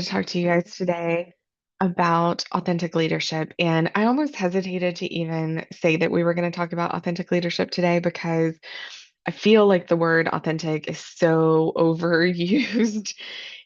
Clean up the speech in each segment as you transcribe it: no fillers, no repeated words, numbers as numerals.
to talk to you guys today about authentic leadership. And I almost hesitated to even say that we were going to talk about authentic leadership today because I feel like the word authentic is so overused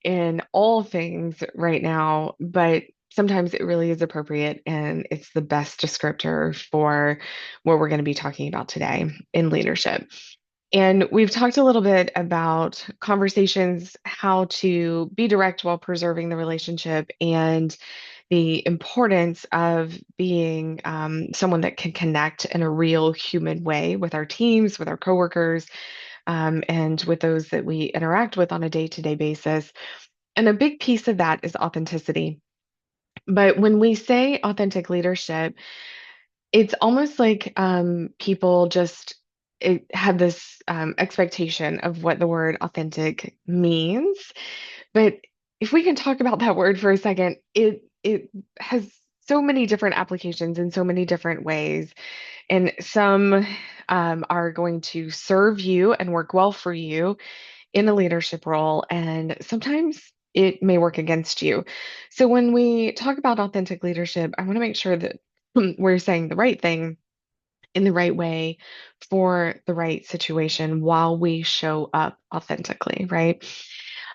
in all things right now, but sometimes it really is appropriate and it's the best descriptor for what we're going to be talking about today in leadership. And we've talked a little bit about conversations, how to be direct while preserving the relationship, and the importance of being someone that can connect in a real human way with our teams, with our coworkers, and with those that we interact with on a day-to-day basis. And a big piece of that is authenticity. But when we say authentic leadership, it's almost like people just have this expectation of what the word authentic means. But if we can talk about that word for a second, it has so many different applications in so many different ways, and some are going to serve you and work well for you in a leadership role, and sometimes it may work against you. So when we talk about authentic leadership, I want to make sure that we're saying the right thing in the right way for the right situation while we show up authentically, right?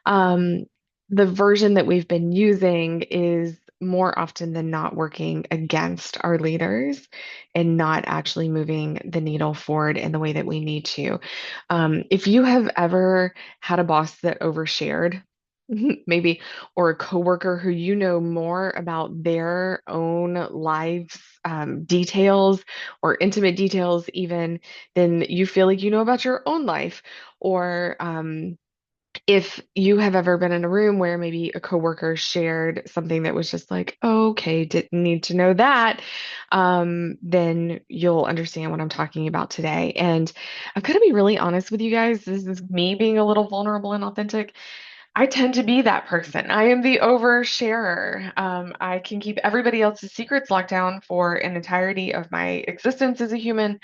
Um, the version that we've been using is more often than not working against our leaders and not actually moving the needle forward in the way that we need to. If you have ever had a boss that overshared, maybe, or a coworker who you know more about their own lives, details, or intimate details, even than you feel like you know about your own life, or if you have ever been in a room where maybe a coworker shared something that was just like, okay, didn't need to know that, then you'll understand what I'm talking about today. And I've got to be really honest with you guys. This is me being a little vulnerable and authentic. I tend to be that person. I am the oversharer. I can keep everybody else's secrets locked down for an entirety of my existence as a human.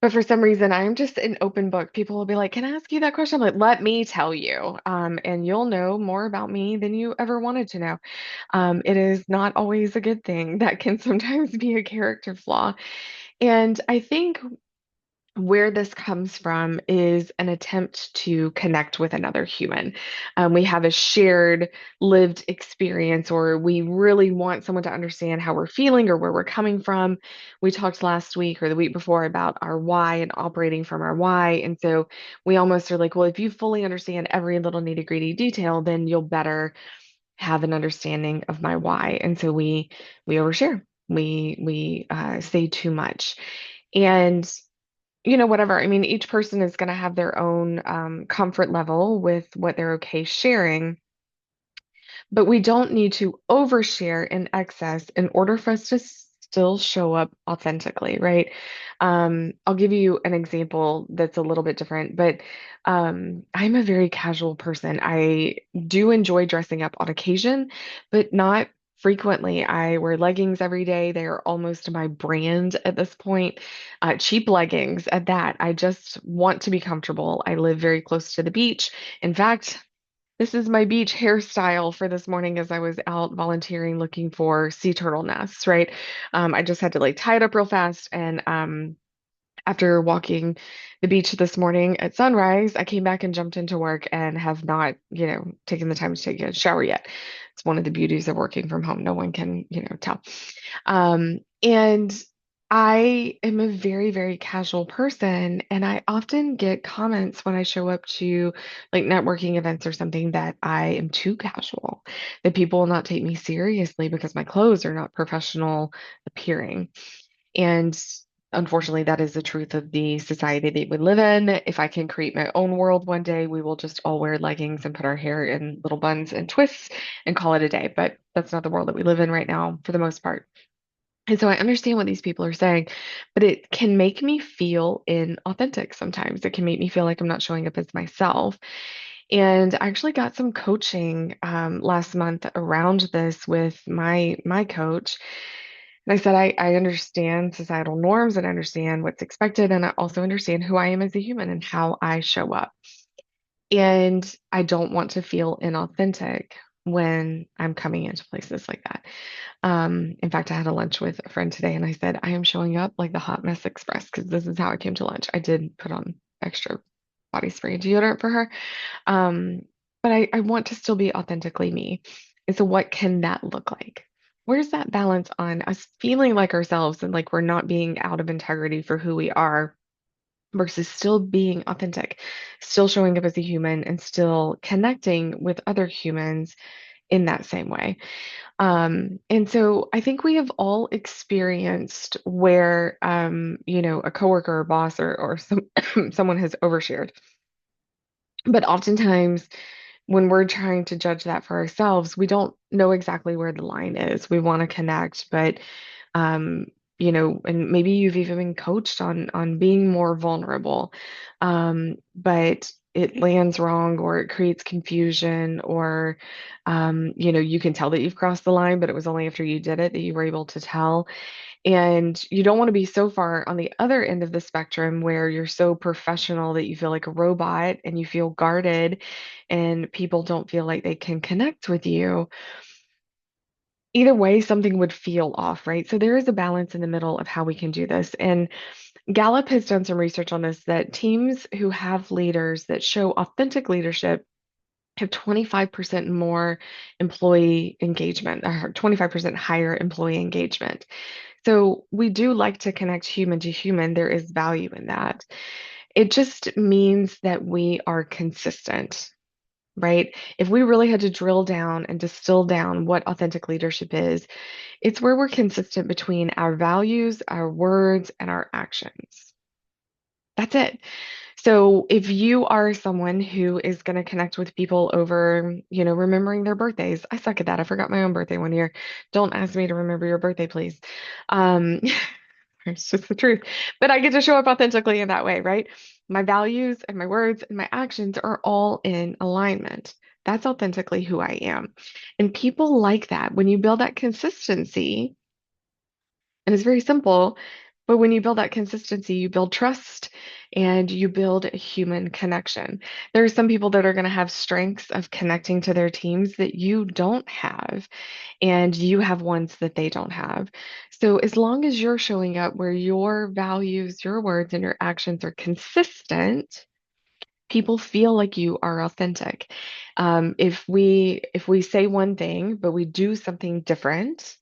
But for some reason, I'm just an open book. People will be like, "Can I ask you that question?" I'm like, "Let me tell you." And you'll know more about me than you ever wanted to know. It is not always a good thing. That can sometimes be a character flaw. And I think where this comes from is an attempt to connect with another human. We have a shared lived experience, or we really want someone to understand how we're feeling or where we're coming from. We talked last week or the week before about our why and operating from our why. And so we almost are like, well, if you fully understand every little nitty-gritty detail, then you'll better have an understanding of my why. And so we overshare. We say too much. And whatever. I mean, each person is going to have their own comfort level with what they're okay sharing, but we don't need to overshare in excess in order for us to still show up authentically, right? I'll give you an example that's a little bit different, but I'm a very casual person. I do enjoy dressing up on occasion, but not frequently. I wear leggings every day. They are almost my brand at this point. Cheap leggings at that. I just want to be comfortable. I live very close to the beach. In fact, this is my beach hairstyle for this morning as I was out volunteering looking for sea turtle nests, right? I just had to like tie it up real fast. And after walking the beach this morning at sunrise, I came back and jumped into work and have not, taken the time to take a shower yet. It's one of the beauties of working from home. No one can, tell. And I am a very, very casual person, and I often get comments when I show up to like networking events or something that I am too casual, that people will not take me seriously because my clothes are not professional appearing. And unfortunately, that is the truth of the society that we live in. If I can create my own world one day, we will just all wear leggings and put our hair in little buns and twists and call it a day. But that's not the world that we live in right now for the most part. And so I understand what these people are saying, but it can make me feel inauthentic sometimes. It can make me feel like I'm not showing up as myself. And I actually got some coaching last month around this with my coach. And I said, I understand societal norms and I understand what's expected. And I also understand who I am as a human and how I show up. And I don't want to feel inauthentic. when I'm coming into places like that. In fact, I had a lunch with a friend today and I said, I am showing up like the hot mess express because this is how I came to lunch. I did put on extra body spray and deodorant for her. Um, but I want to still be authentically me. And so what can that look like? Where's that balance on us feeling like ourselves and like we're not being out of integrity for who we are versus still being authentic, still showing up as a human and still connecting with other humans in that same way? And so I think we have all experienced where, a coworker or boss or someone has overshared. But oftentimes, when we're trying to judge that for ourselves, we don't know exactly where the line is. We want to connect, but um, and maybe you've even been coached on being more vulnerable, but it lands wrong or it creates confusion or you can tell that you've crossed the line, but it was only after you did it that you were able to tell. And you don't want to be so far on the other end of the spectrum where you're so professional that you feel like a robot and you feel guarded and people don't feel like they can connect with you. Either way, something would feel off, right? So there is a balance in the middle of how we can do this. And Gallup has done some research on this that teams who have leaders that show authentic leadership have 25% more employee engagement, or 25% higher employee engagement. So we do like to connect human to human. There is value in that. It just means that we are consistent, right? If we really had to drill down and distill down what authentic leadership is, it's where we're consistent between our values, our words, and our actions. That's it. So if you are someone who is going to connect with people over, remembering their birthdays, I suck at that. I forgot my own birthday one year. Don't ask me to remember your birthday, please. Um, it's just the truth. But I get to show up authentically in that way, right? My values and my words and my actions are all in alignment. That's authentically who I am. And people like that. When you build that consistency, and it's very simple, but when you build that consistency, you build trust and you build a human connection. There are some people that are going to have strengths of connecting to their teams that you don't have, and you have ones that they don't have. So as long as you're showing up where your values, your words, and your actions are consistent, people feel like you are authentic. If we say one thing but we do something different,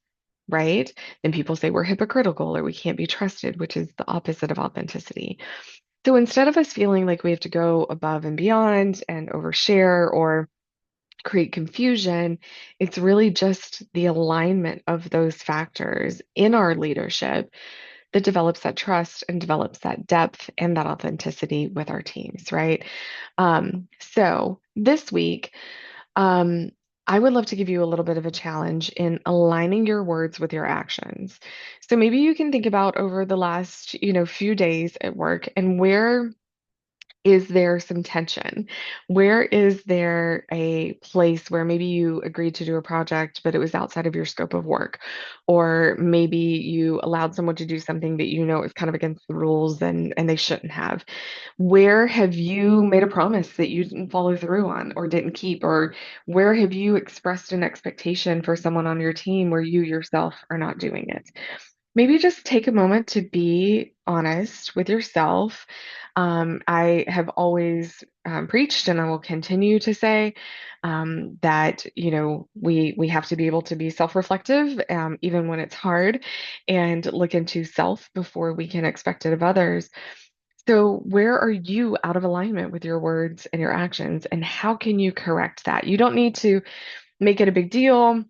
right? Then people say we're hypocritical or we can't be trusted, which is the opposite of authenticity. So instead of us feeling like we have to go above and beyond and overshare or create confusion, it's really just the alignment of those factors in our leadership that develops that trust and develops that depth and that authenticity with our teams, right? So this week, um, I would love to give you a little bit of a challenge in aligning your words with your actions. So maybe you can think about over the last, few days at work and where is there some tension? Where is there a place where maybe you agreed to do a project, but it was outside of your scope of work? Or maybe you allowed someone to do something that you know is kind of against the rules and they shouldn't have. Where have you made a promise that you didn't follow through on or didn't keep? Or where have you expressed an expectation for someone on your team where you yourself are not doing it? Maybe just take a moment to be honest with yourself. I have always preached, and I will continue to say that we have to be able to be self-reflective, even when it's hard, and look into self before we can expect it of others. So, where are you out of alignment with your words and your actions, and how can you correct that? You don't need to make it a big deal.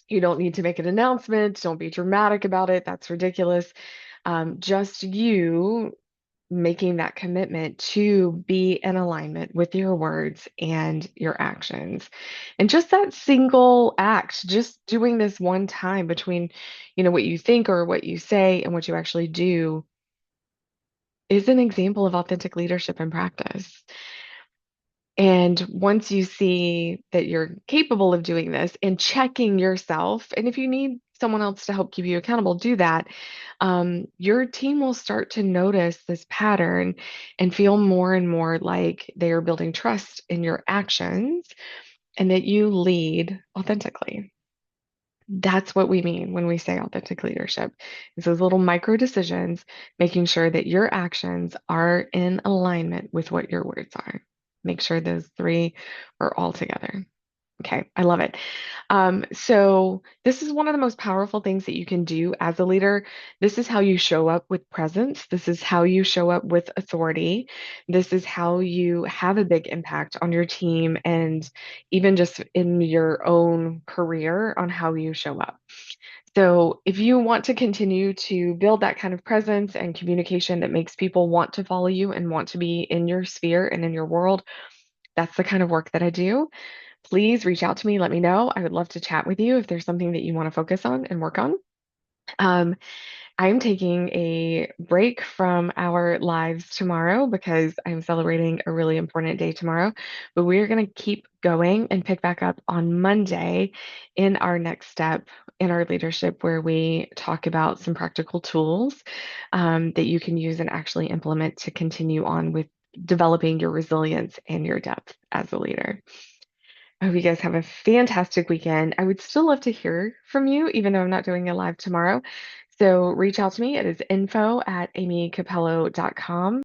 You don't need to make an announcement. Don't be dramatic about it. That's ridiculous. Just you making that commitment to be in alignment with your words and your actions. And just that single act, just doing this one time between, what you think or what you say and what you actually do is an example of authentic leadership in practice. And once you see that you're capable of doing this and checking yourself, and if you need someone else to help keep you accountable, do that. Your team will start to notice this pattern and feel more and more like they are building trust in your actions and that you lead authentically. That's what we mean when we say authentic leadership. It's those little micro decisions, making sure that your actions are in alignment with what your words are. Make sure those three are all together. Okay, I love it. So this is one of the most powerful things that you can do as a leader. This is how you show up with presence. This is how you show up with authority. This is how you have a big impact on your team and even just in your own career on how you show up. So if you want to continue to build that kind of presence and communication that makes people want to follow you and want to be in your sphere and in your world, that's the kind of work that I do. Please reach out to me. Let me know. I would love to chat with you if there's something that you want to focus on and work on. Um, I'm taking a break from our lives tomorrow because I'm celebrating a really important day tomorrow. But we're going to keep going and pick back up on Monday in our next step in our leadership, where we talk about some practical tools that you can use and actually implement to continue on with developing your resilience and your depth as a leader. I hope you guys have a fantastic weekend. I would still love to hear from you, even though I'm not doing a live tomorrow. So reach out to me. It is info@amycapello.com.